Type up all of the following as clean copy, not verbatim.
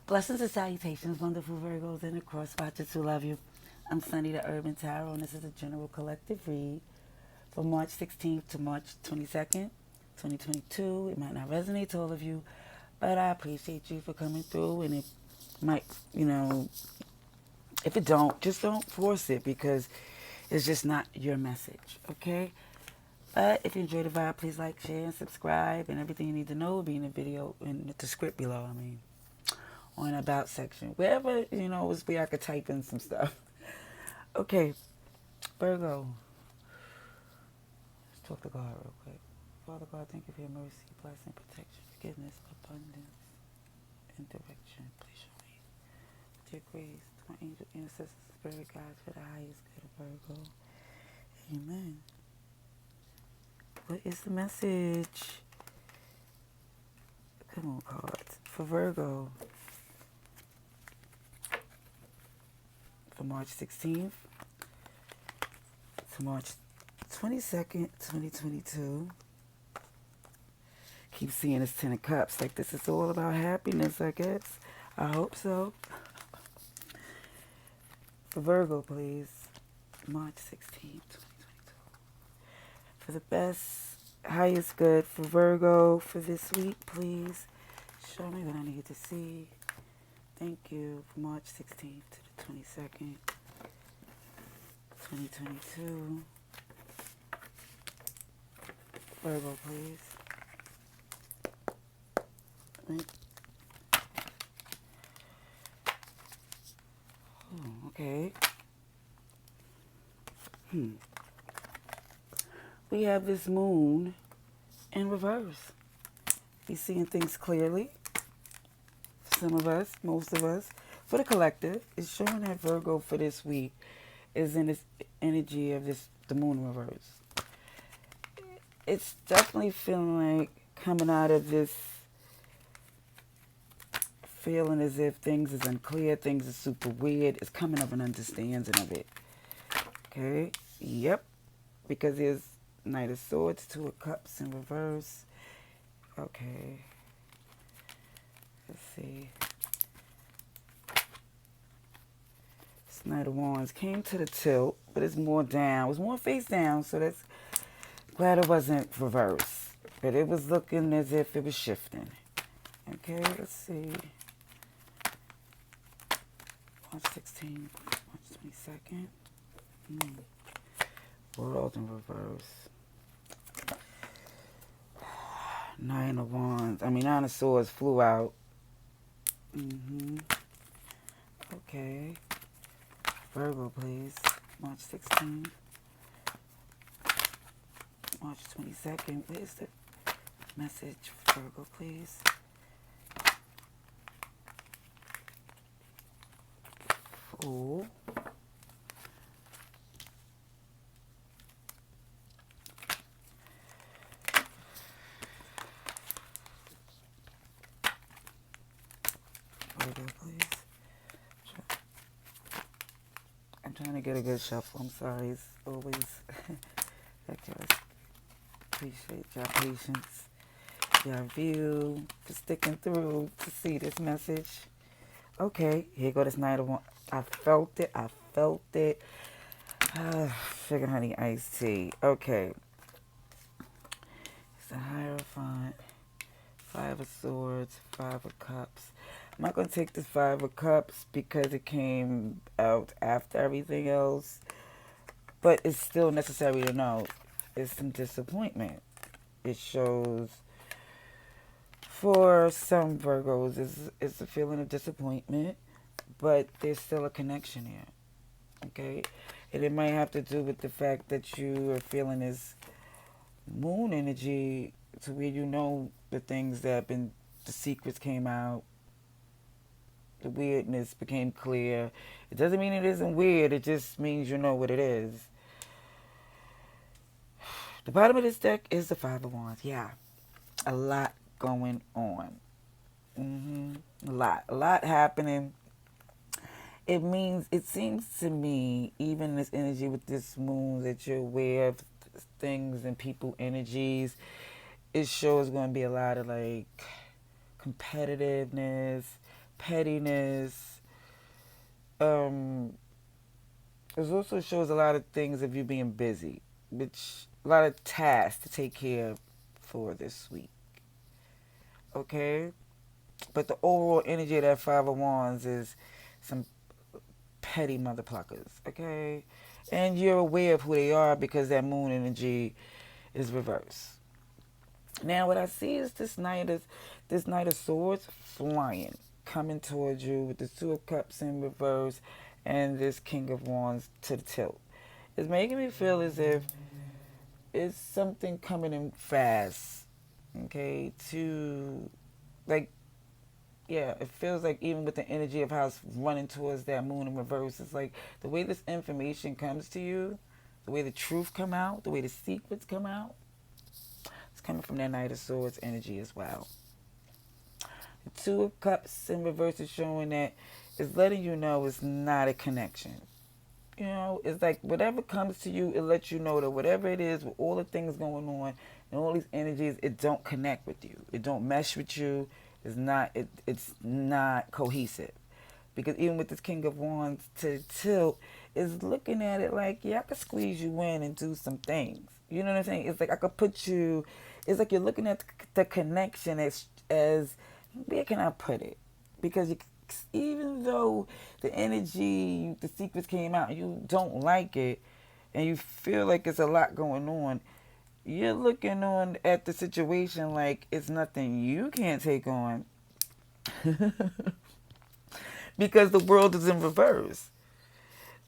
Blessings and salutations, wonderful Virgos and the cross watchers who love you. I'm Sunny the Urban Tarot, and this is a general collective read from March 16th to March 22nd, 2022. It might not resonate to all of you, but I appreciate you for coming through. And it might, if it don't, just don't force it because it's just not your message, okay? But if you enjoy the vibe, please like, share, and subscribe. And everything you need to know will be in the video, in the script below, on the about section. Wherever, is where I could type in some stuff. Okay, Virgo. Let's talk to God real quick. Father God, thank you for your mercy, blessing, protection, forgiveness, abundance, and direction. Please show me with your grace, to my angel, ancestors, spirit guides for the highest good of Virgo. Amen. What is the message? Come on, cards. For Virgo. For March 16th to March 22nd, 2022. Keep seeing this Ten of Cups. Like this is all about happiness, I guess. I hope so. For Virgo, please. March 16th, 2022. For the best, highest good for Virgo for this week, please. Show me what I need to see. Thank you. For March 16th to the 22nd, 2022. Virgo, please. Right. Oh, okay. We have this moon in reverse. He's seeing things clearly. Some of us, most of us. For the collective, it's showing that Virgo for this week is in this energy of the moon in reverse. It's definitely feeling like coming out of this feeling as if things is unclear, things are super weird. It's coming of an understanding of it. Okay? Yep. Because there's Knight of Swords, Two of Cups in reverse. Okay. Let's see. This Knight of Wands came to the tilt, but it's more down. It was more face down, so that's glad it wasn't reverse. But it was looking as if it was shifting. Okay, let's see. March 16th, March 22nd. World in reverse. Nine of Wands. Nine of Swords flew out. Okay. Virgo, please. March 16th. March 22nd. Where's the message for Virgo, please? Fool. Virgo, please. I'm trying to get a good shuffle. I'm sorry. It's always... okay, appreciate y'all patience, y'all view, for sticking through to see this message. Okay, here go this Knight of Wands. I felt it. Sugar honey iced tea. Okay. It's a Hierophant. Five of Swords. Five of Cups. I'm not going to take this Five of Cups because it came out after everything else. But it's still necessary to know. It's some disappointment. It shows for some Virgos it's a feeling of disappointment, but there's still a connection here. Okay? And it might have to do with the fact that you are feeling this moon energy to where the things that have been, the secrets came out, the weirdness became clear. It doesn't mean it isn't weird, it just means you know what it is. The bottom of this deck is the Five of Wands. Yeah, a lot going on. A lot happening. It seems to me, even this energy with this moon, that you're aware of things and people energies. It shows going to be a lot of like competitiveness, pettiness. Um, it also shows a lot of things of you being busy, which a lot of tasks to take care of for this week. Okay? But the overall energy of that Five of Wands is some petty mother pluckers. Okay? And you're aware of who they are because that moon energy is reversed. Now what I see is this Knight of Swords flying, coming towards you with the Two of Cups in reverse and this King of Wands to the tilt. It's making me feel as if it's something coming in fast. Okay, to like yeah, it feels like even with the energy of how it's running towards that moon in reverse, it's like the way this information comes to you, the way the truth come out, the way the secrets come out, it's coming from that Knight of Swords energy as well. The Two of Cups in reverse is showing that it's letting you know it's not a connection. You know, it's like whatever comes to you, it lets you know that whatever it is, with all the things going on and all these energies, it don't connect with you. It don't mesh with you. It's not cohesive. Because even with this King of Wands to tilt, is looking at it like, yeah, I could squeeze you in and do some things. You know what I'm saying? It's like I could put you. It's like you're looking at the connection as where can I put it? Because even though the energy, the secrets came out, and you don't like it, and you feel like it's a lot going on, you're looking on at the situation like it's nothing you can't take on. Because the world is in reverse.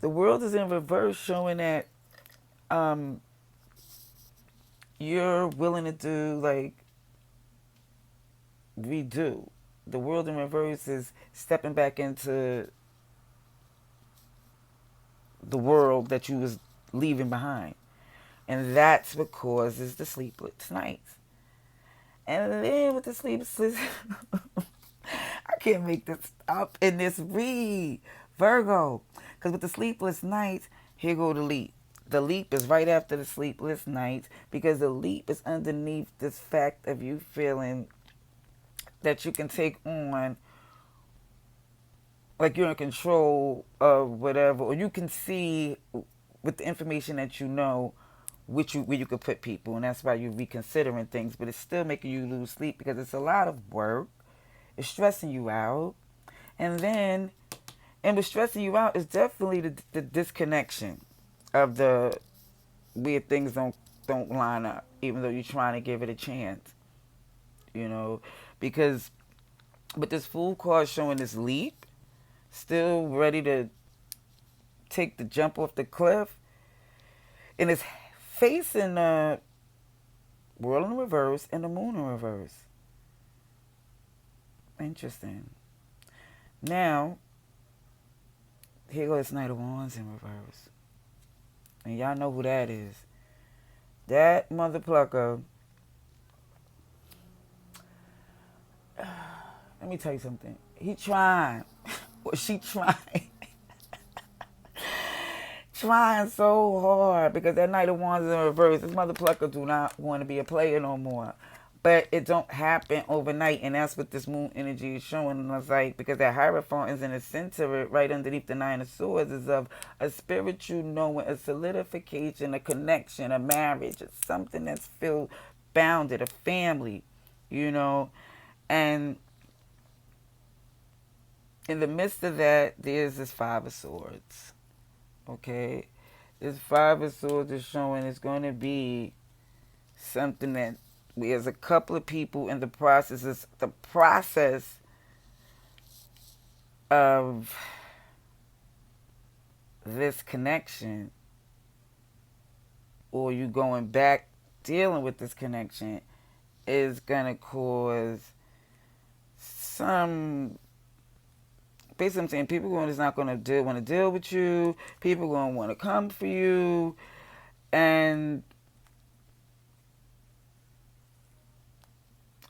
The world is in reverse, showing that um, you're willing to do like redo. The world in reverse is stepping back into the world that you was leaving behind. And that's what causes the sleepless nights. And then with the sleepless, I can't make this up in this read, Virgo. Because with the sleepless nights, here go the leap. The leap is right after the sleepless nights because the leap is underneath this fact of you feeling that you can take on, like you're in control of whatever, or you can see with the information that you know where you could put people, and that's why you're reconsidering things. But it's still making you lose sleep because it's a lot of work. It's stressing you out, and what's stressing you out is definitely the disconnection of the weird things don't line up, even though you're trying to give it a chance. You know, because with this Fool card showing this leap, still ready to take the jump off the cliff, and it's facing the world in reverse and the moon in reverse. Interesting. Now, here goes Knight of Wands in reverse. And y'all know who that is. That mother plucker. Let me tell you something. He trying. Or she trying. Trying so hard because that Knight of Wands is in reverse. This mother plucker do not want to be a player no more. But it don't happen overnight, and that's what this moon energy is showing us, like, because that Hierophant is in the center, right underneath the Nine of Swords, is of a spiritual knowing, a solidification, a connection, a marriage. It's something that's feel bounded, a family, you know. And in the midst of that, there's this Five of Swords. Okay? This Five of Swords is showing it's going to be something that there's a couple of people in the process. It's the process of this connection, or you going back dealing with this connection, is going to cause some. Basically, I'm saying people going is not going to want to deal with you. People going to want to come for you, and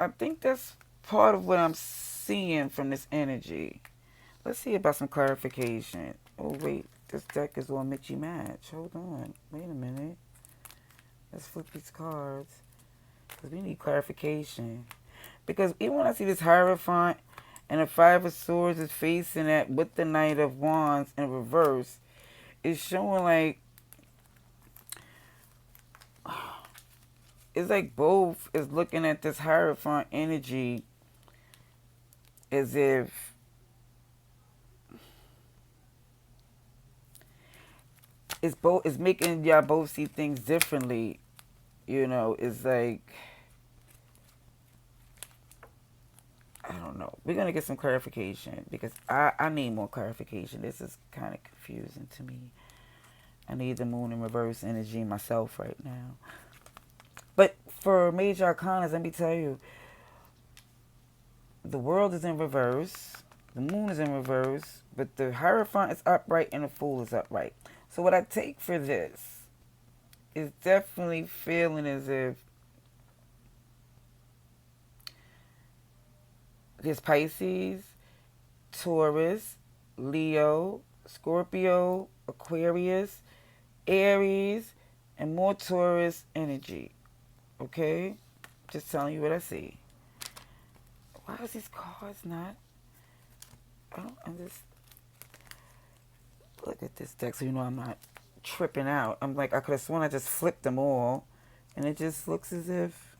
I think that's part of what I'm seeing from this energy. Let's see about some clarification. Oh, wait. This deck is all Mitchy Match. Hold on. Wait a minute. Let's flip these cards. Because we need clarification. Because even when I see this Hierophant And the Five of Swords is facing that with the Knight of Wands in reverse. It's showing like, it's like both is looking at this Hierophant energy as if it's making y'all both see things differently. It's like, I don't know. We're gonna get some clarification because I need more clarification. This is kind of confusing to me. I need the Moon in reverse energy myself right now. But for major arcanas, let me tell you, the world is in reverse, the moon is in reverse, but the Hierophant is upright and the Fool is upright. So what I take for this is definitely feeling as if there's Pisces, Taurus, Leo, Scorpio, Aquarius, Aries, and more Taurus energy. Okay? Just telling you what I see. Why is these cards not? I don't understand. Look at this deck so you know I'm not tripping out. I'm like, I could have sworn I just flipped them all. And it just looks as if...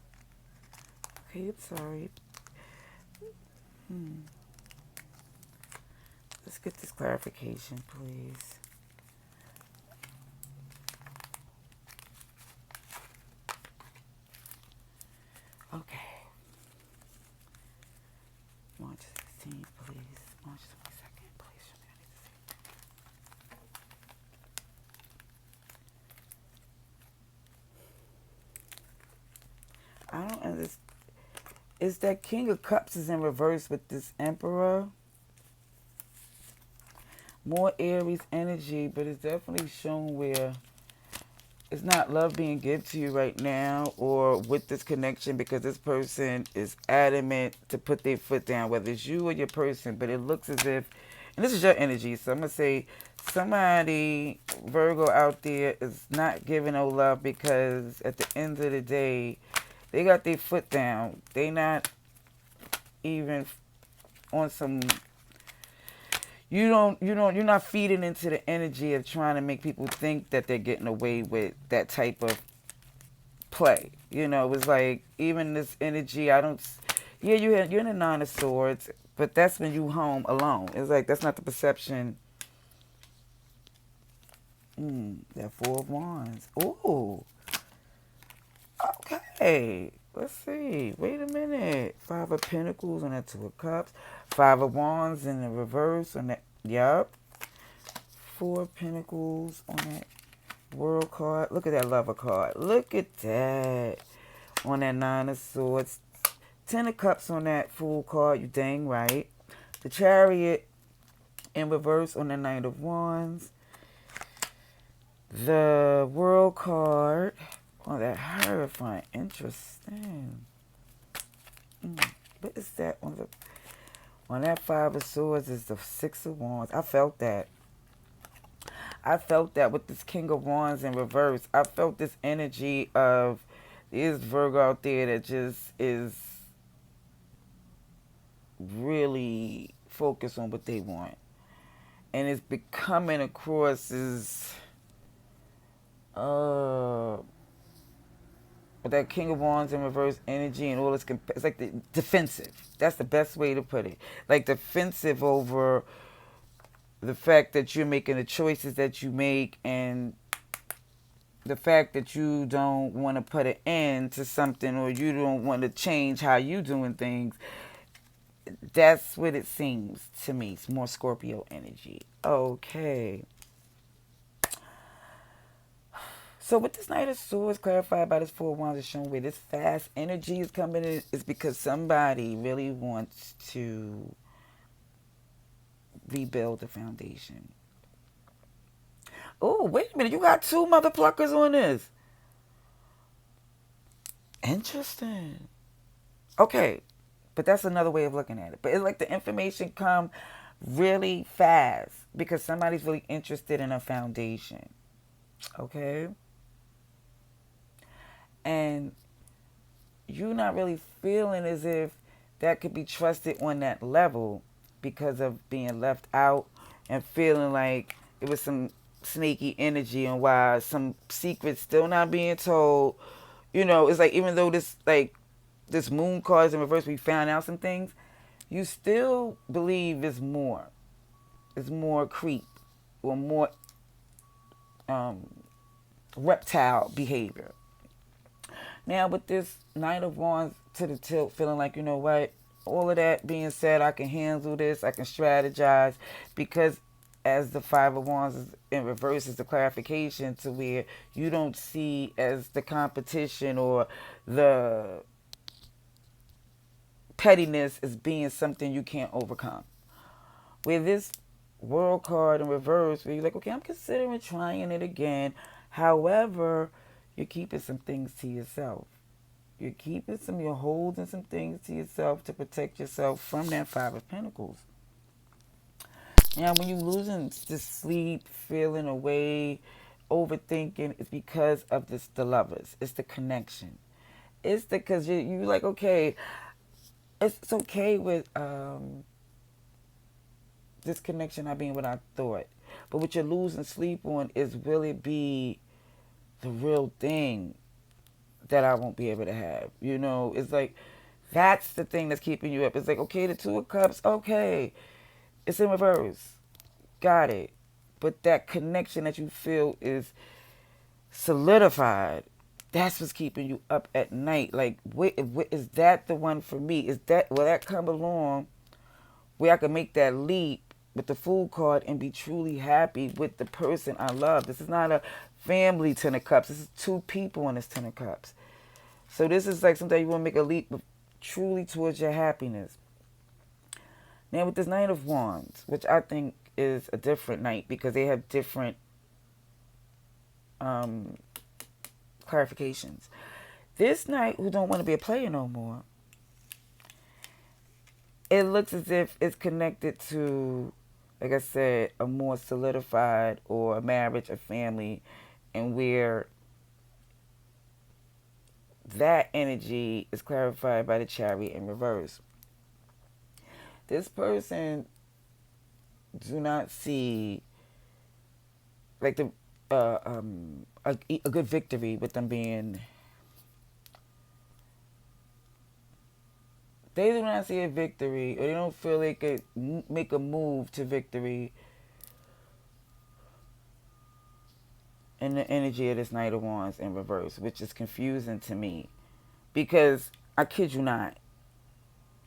Okay, I'm sorry. Let's get this clarification, please. Okay. March 16th, please. March 22nd, please. I don't understand. It's that King of Cups is in reverse with this Emperor. More Aries energy, but it's definitely shown where it's not love being given to you right now or with this connection because this person is adamant to put their foot down, whether it's you or your person, but it looks as if, and this is your energy, so I'm going to say somebody, Virgo out there, is not giving no love because at the end of the day, they got their foot down. They not even on some... you're not feeding into the energy of trying to make people think that they're getting away with that type of play. It's like, even this energy, I don't... Yeah, you're in the Nine of Swords, but that's when you home alone. It's like, that's not the perception. That Four of Wands. Ooh. Okay. Let's see. Wait a minute. Five of Pentacles on that Two of Cups. Five of Wands in the reverse on that. Yup. Four of Pentacles on that World card. Look at that Lover card. Look at that. On that Nine of Swords. Ten of Cups on that Fool card. You dang right. The Chariot in reverse on the Knight of Wands. The World card. Oh, that Hierophant. Interesting. What is that on that Five of Swords is the Six of Wands. I felt that. I felt that with this King of Wands in reverse. I felt this energy of there's Virgo out there that just is really focused on what they want. And it's becoming across as with that King of Wands in reverse energy and all this, it's like the defensive. That's the best way to put it. Like defensive over the fact that you're making the choices that you make and the fact that you don't want to put an end to something or you don't want to change how you doing things. That's what it seems to me. It's more Scorpio energy. Okay. So with this Knight of Swords clarified by this Four of Wands is showing where this fast energy is coming in is because somebody really wants to rebuild the foundation. Oh, wait a minute. You got two mother pluckers on this. Interesting. Okay. But that's another way of looking at it. But it's like the information come really fast because somebody's really interested in a foundation. Okay? And you're not really feeling as if that could be trusted on that level because of being left out and feeling like it was some snaky energy and why some secrets still not being told. You know, it's like even though this moon card is in reverse, we found out some things, you still believe it's more. It's more creep or more um, reptile behavior. Now with this Knight of Wands to the tilt, feeling like, you know what, all of that being said, I can handle this, I can strategize, because as the Five of Wands is in reverse is the clarification to where you don't see as the competition or the pettiness as being something you can't overcome. With this World card in reverse, where you're like, okay, I'm considering trying it again. However, you're keeping some things to yourself. You're holding some things to yourself to protect yourself from that Five of Pentacles. Now, when you're losing the sleep, feeling away, overthinking, it's because of the lovers. It's the connection. It's because you're like, okay, it's okay with this connection not being what I thought. But what you're losing sleep on is, will it be the real thing that I won't be able to have? You know, it's like, that's the thing that's keeping you up. It's like, okay, the Two of Cups, okay, it's in reverse. Got it. But that connection that you feel is solidified, that's what's keeping you up at night. Like, is that the one for me? Will that come along where I can make that leap with the Fool card and be truly happy with the person I love? This is not a family Ten of Cups. This is two people in this Ten of Cups. So this is like something you want to make a leap truly towards your happiness. Now with this Knight of Wands, which I think is a different knight because they have different clarifications. This knight who don't want to be a player no more, it looks as if it's connected to, like I said, a more solidified or a marriage, a family, and where that energy is clarified by the Chariot in reverse. This person do not see like a good victory with them being. They do not see a victory, or they don't feel they could make a move to victory in the energy of this Knight of Wands in reverse, which is confusing to me. Because, I kid you not,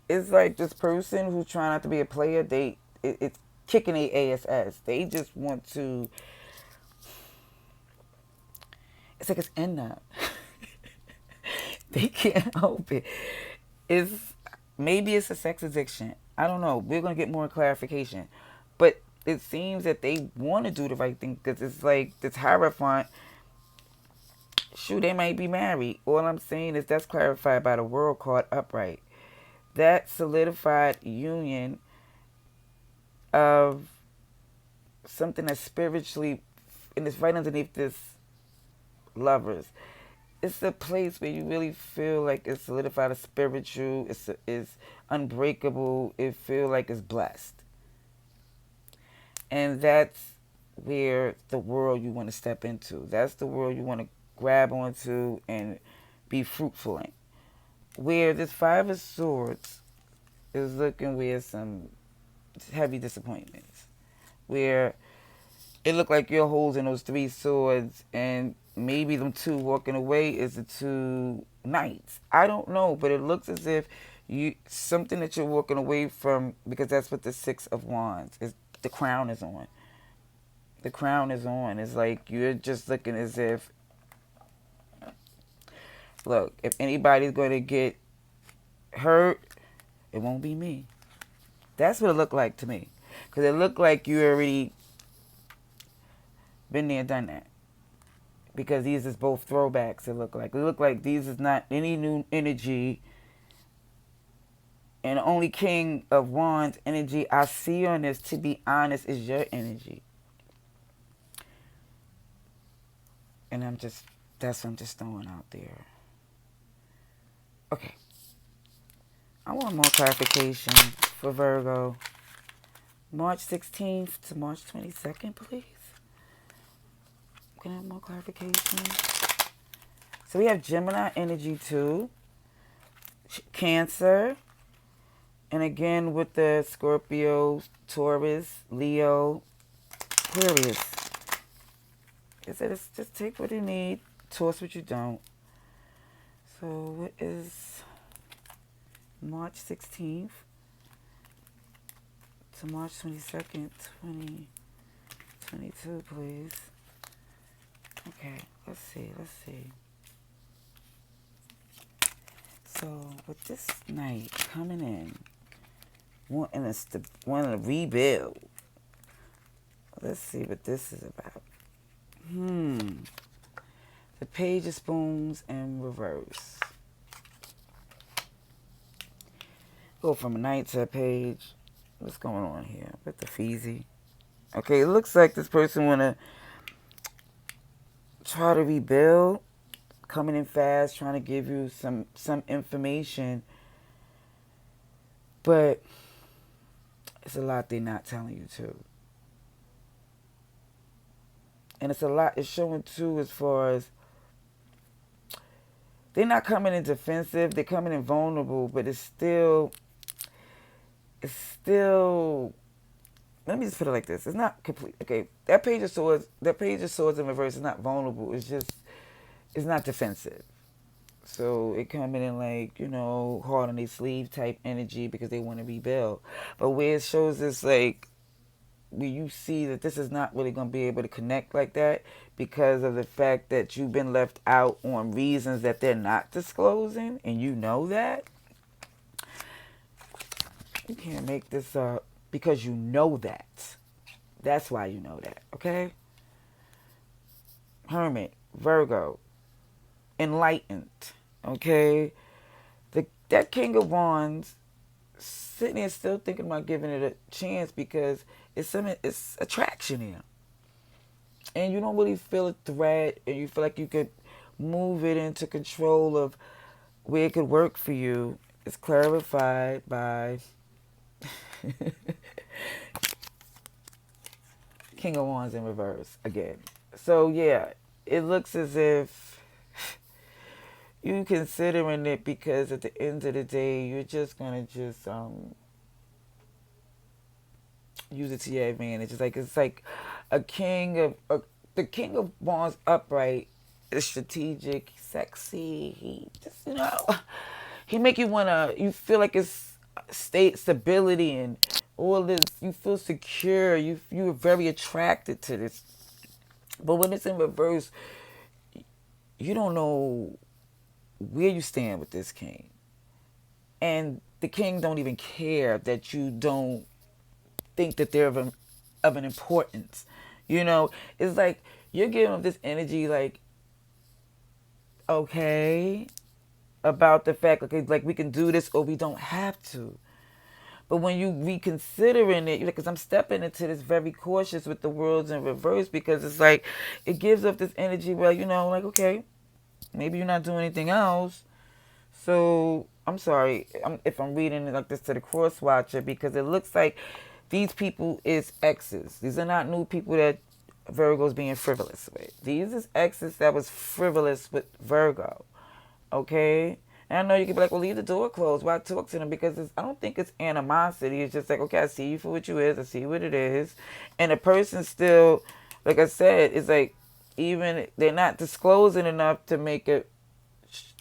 it's like this person who's trying not to be a player, it's kicking their ass. They just want to, it's like it's in them. They can't help it. Maybe it's a sex addiction. I don't know. We're going to get more clarification. But it seems that they want to do the right thing because it's like this Hierophant. Shoot, they might be married. All I'm saying is that's clarified by the World card upright. That solidified union of something that's spiritually, and it's right underneath this Lovers. It's a place where you really feel like it's solidified, it's spiritual, it's unbreakable, it feel like it's blessed. And that's where the world you want to step into. That's the world you want to grab onto and be fruitful in. Where this Five of Swords is looking with some heavy disappointments. Where it looked like you're holding those three swords and maybe them two walking away is the two knights. I don't know, but it looks as if something that you're walking away from, because that's what the Six of Wands is. The crown is on. The crown is on. It's like you're just looking as if, look, if anybody's going to get hurt, it won't be me. That's what it looked like to me. Because it looked like you already been there, done that. Because these is both throwbacks, it look like these is not any new energy. And the only King of Wands energy I see on this, to be honest, is your energy. And that's what I'm just throwing out there. Okay. I want more clarification for Virgo. March 16th to March 22nd, please. Can I have more clarification? So we have Gemini energy too. Cancer. And again with the Scorpio, Taurus, Leo, Aquarius. It said just take what you need, toss what you don't. So what is March 16th to March 22nd, 2022, please. Okay, let's see. So with this Knight coming in, wanting to rebuild. Let's see what this is about. The Page of Spoons in reverse. Go from a Knight to a Page. What's going on here with the Feezy? Okay, it looks like this person wanna try to rebuild, coming in fast, trying to give you some information, but it's a lot they're not telling you too. And it's a lot it's showing too as far as they're not coming in defensive, they're coming in vulnerable, but it's still let me just put it like this. It's not complete. Okay, that Page of Swords in reverse is not vulnerable. It's not defensive. So it coming in like, hard on their sleeve type energy because they want to rebuild. But where it shows this like where you see that this is not really going to be able to connect like that because of the fact that you've been left out on reasons that they're not disclosing, and you know that. You can't make this up because you know that. That's why you know that, okay? Hermit, Virgo, enlightened, okay? That King of Wands sitting there still thinking about giving it a chance because it's attraction here. And you don't really feel a threat, and you feel like you could move it into control of where it could work for you. It's clarified by King of Wands in reverse again. So yeah, it looks as if you considering it because at the end of the day, you're just gonna use it to your advantage. It's like the King of Wands upright is strategic, sexy. He just he make you feel like it's stability and all this. You feel secure. You're very attracted to this. But when it's in reverse, you don't know where you stand with this king. And the king don't even care that you don't think that they're of an importance. It's like you're giving them this energy like, okay, about the fact, okay, like we can do this or we don't have to. But when you reconsidering it, because I'm stepping into this very cautious with the worlds in reverse, because it's like it gives up this energy where, like, okay, maybe you're not doing anything else. So I'm sorry if I'm reading it like this to the cross watcher, because it looks like these people is exes. These are not new people that Virgo's being frivolous with. These is exes that was frivolous with Virgo. Okay? And I know you can be like, well, leave the door closed. Why talk to them? Because I don't think it's animosity. It's just like, okay, I see you for what you is. I see what it is. And the person still, like I said, it's like, even they're not disclosing enough to make a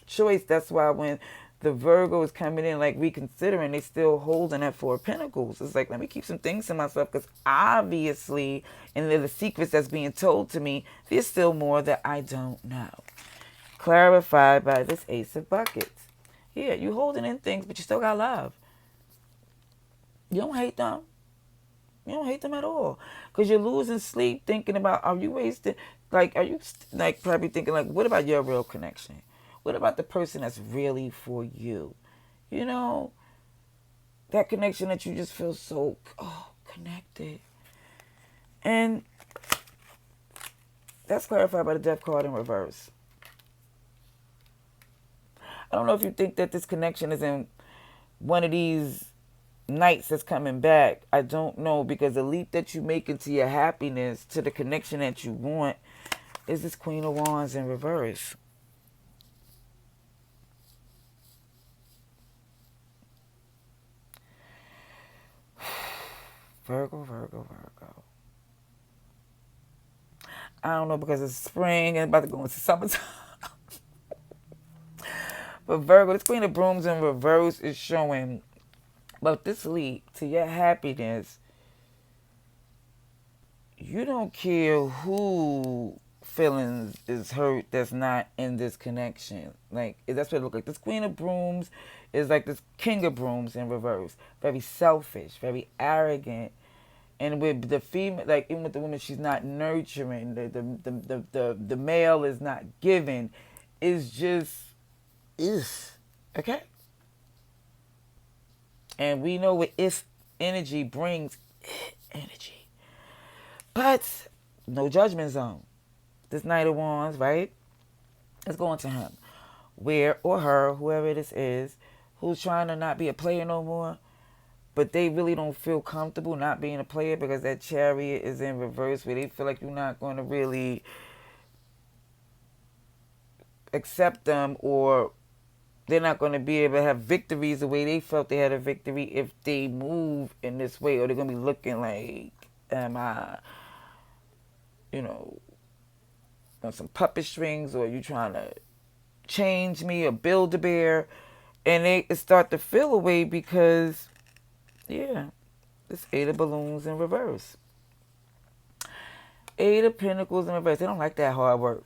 choice. That's why when the Virgo is coming in, like reconsidering, they still holding that Four of Pentacles. It's like, let me keep some things to myself, because obviously, and they're the secrets that's being told to me, there's still more that I don't know. Clarified by this Ace of Buckets. Yeah, you holding in things, but you still got love. You don't hate them. You don't hate them at all. Because you're losing sleep thinking about, are you wasting, like, are you like probably thinking like, what about your real connection? What about the person that's really for you? That connection that you just feel so connected. And that's clarified by the Death card in reverse. I don't know if you think that this connection is in one of these nights that's coming back. I don't know, because the leap that you make into your happiness, to the connection that you want, is this Queen of Wands in reverse. Virgo, Virgo, Virgo. I don't know, because it's spring and about to go into summertime. But Virgo, this Queen of Brooms in reverse is showing, but this leap to your happiness, you don't care who feelings is hurt that's not in this connection. Like, that's what it looks like. This Queen of Brooms is like this King of Brooms in reverse. Very selfish, very arrogant. And with the female, like even with the woman, she's not nurturing. The male is not giving. It's just is. Okay? And we know what if energy brings energy. But no judgment zone. This Knight of Wands, right? Let's go into him. Where, or her, whoever this is, who's trying to not be a player no more, but they really don't feel comfortable not being a player because that Chariot is in reverse, where they feel like you're not going to really accept them, or they're not going to be able to have victories the way they felt they had a victory if they move in this way, or they're going to be looking like, am I, you know, on some puppet strings, or you trying to change me or build a bear, and they start to feel away because, yeah, it's Eight of Balloons in reverse. Eight of Pentacles in reverse. They don't like that hard work.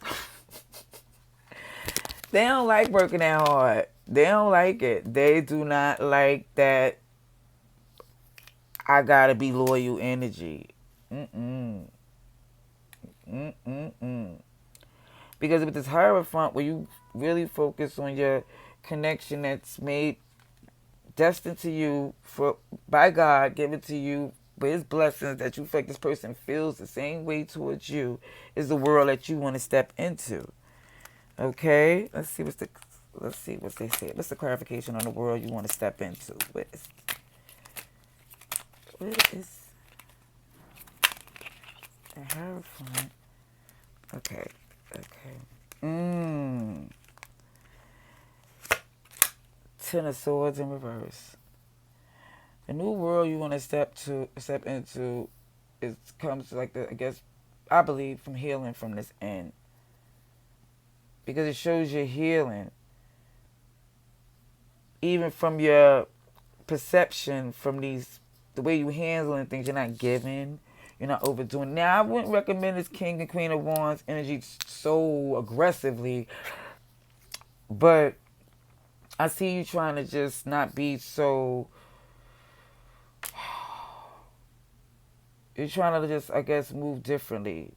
They don't like working that hard. They don't like it. They do not like that I gotta be loyal energy. Mm-mm. Mm-mm-mm. Because with this Hierophant, where you really focus on your connection that's made, destined to you for by God, given to you with His blessings, that you feel like this person feels the same way towards you, is the world that you want to step into. Okay, let's see what they say. What's the clarification on the world you want to step into? What is the Hierophant? Okay. Ten of Swords in reverse. The new world you want to step into comes like the, I guess, I believe, from healing from this end. Because it shows you're healing. Even from your perception, from the way you handling things, you're not giving, you're not overdoing. Now, I wouldn't recommend this King and Queen of Wands energy so aggressively, but I see you trying to just not be so. You're trying to just, I guess, move differently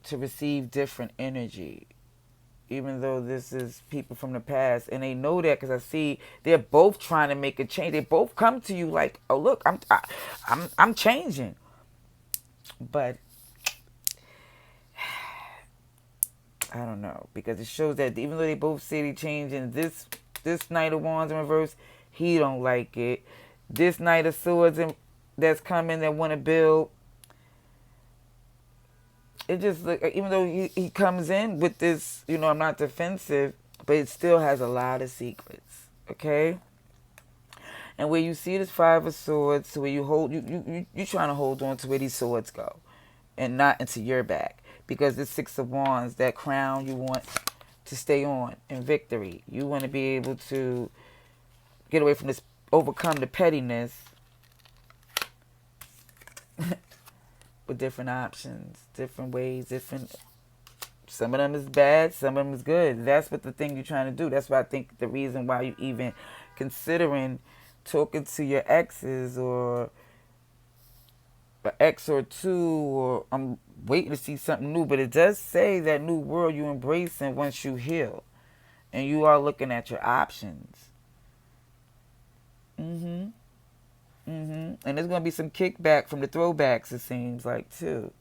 to receive different energy. Even though this is people from the past, and they know that, because I see they're both trying to make a change. They both come to you like, "Oh, look, I'm changing," but I don't know, because it shows that even though they both say they changing, this Knight of Wands in reverse, he don't like it. This Knight of Swords that's coming, that want to build. It just look, even though he comes in with this, I'm not defensive, but it still has a lot of secrets. Okay. And where you see this Five of Swords, where you trying to hold on to where these swords go, and not into your back, because this Six of Wands, that crown you want to stay on in victory. You want to be able to get away from this, overcome the pettiness with different options, different ways, some of them is bad, some of them is good. That's what the thing you're trying to do. That's why I think the reason why you even considering talking to your exes, or an ex or two, or I'm waiting to see something new. But it does say that new world you embracing once you heal, and you are looking at your options. And there's going to be some kickback from the throwbacks, it seems like, too.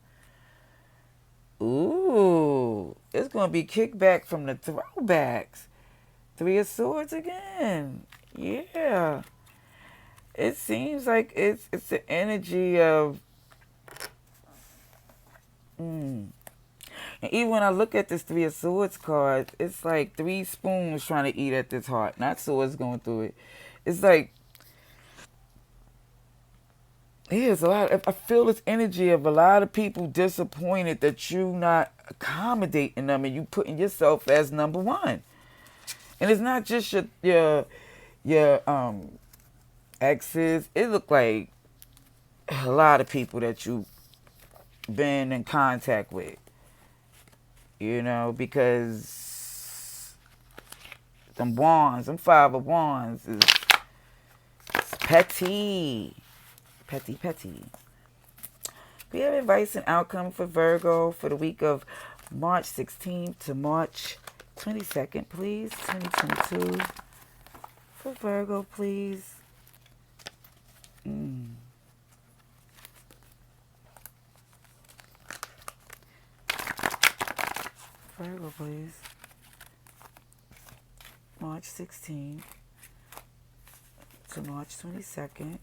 Ooh, it's going to be kickback from the throwbacks. Three of Swords again. Yeah. It seems like it's the energy of mm. And even when I look at this Three of Swords card, it's like three spoons trying to eat at this heart, not swords going through it. It's like, yeah, it's a lot. I feel this energy of a lot of people disappointed that you not accommodating them and you putting yourself as number one. And it's not just your exes. It look like a lot of people that you've been in contact with. You know, because them wands, them five of wands is petty. Petty. We have advice and outcome for Virgo for the week of March 16th to March 22nd, please. 2022. For Virgo, please. Virgo, please. March 16th to March 22nd.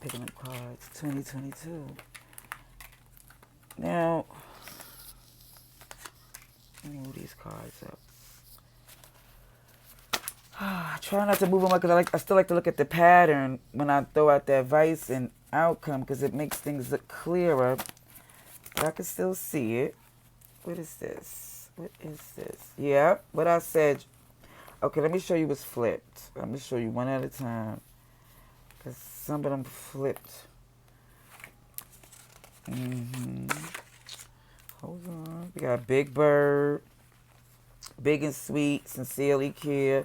Picking up cards, 2022. Now, let me move these cards up. I try not to move them up because I still like to look at the pattern when I throw out the advice and outcome because it makes things look clearer. But I can still see it. What is this? Yeah, what I said. Okay, let me show you what's flipped. Let me show you one at a time. Because some of them flipped. Hold on. We got Big Bird. Big and sweet. Sincerely care.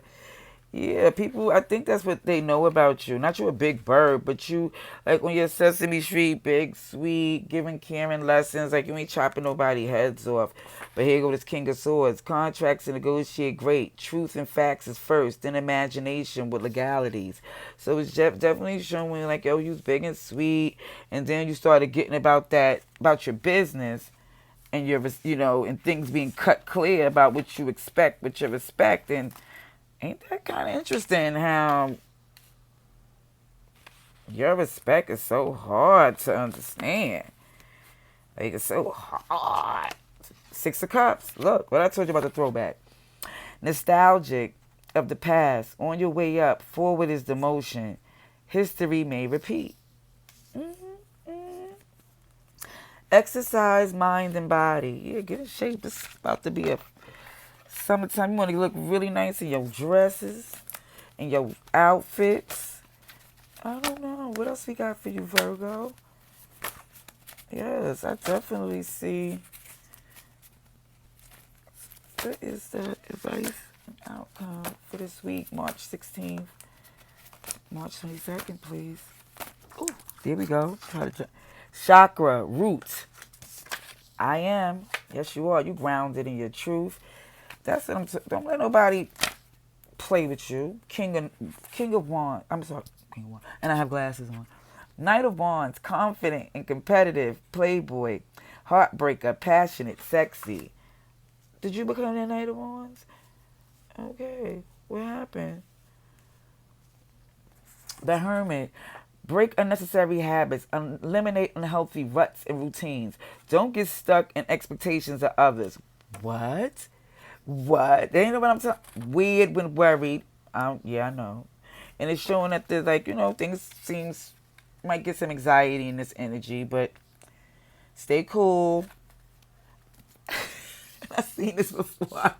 Yeah, people, I think that's what they know about you. Not you're a big bird, but you, like when you're Sesame Street, big, sweet, giving Karen lessons, like you ain't chopping nobody's heads off. But here go this King of Swords. Contracts and negotiate great. Truth and facts is first, then imagination with legalities. So it's definitely showing like, yo, you was big and sweet, and then you started getting about your business, and and things being cut clear about what you expect, what you respect, and ain't that kind of interesting how your respect is so hard to understand? Like, it's so hard. Six of Cups. Look, what I told you about the throwback. Nostalgic of the past. On your way up. Forward is the motion. History may repeat. Exercise mind and body. Yeah, get in shape. It's about to be a summertime. You want to look really nice in your dresses and your outfits. I don't know. What else we got for you, Virgo? Yes, I definitely see. What is the advice and outcome for this week, March 16th, March 22nd, please? Ooh, there we go. Chakra, root. I am. Yes, you are. You grounded in your truth. That's what I'm saying. Don't let nobody play with you. King of Wands. I'm sorry, King of Wands. And I have glasses on. Knight of Wands, confident and competitive, playboy, heartbreaker, passionate, sexy. Did you become the Knight of Wands? Okay, what happened? The Hermit. Break unnecessary habits. Eliminate unhealthy ruts and routines. Don't get stuck in expectations of others. What? They ain't know what I'm talking. Weird when worried. Yeah, I know. And it's showing that there's things might get some anxiety in this energy, but stay cool. I've seen this before.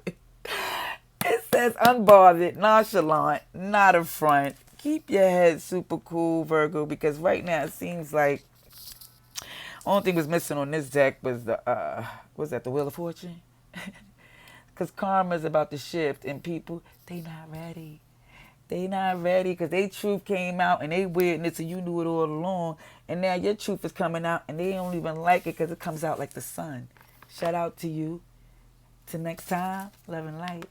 It says unbothered, nonchalant, not a front. Keep your head super cool, Virgo, because right now it seems like only thing was missing on this deck was the the Wheel of Fortune? Because karma's about to shift and people, they not ready. They not ready because their truth came out and they weirdness and you knew it all along. And now your truth is coming out and they don't even like it because it comes out like the sun. Shout out to you. Till next time, love and light.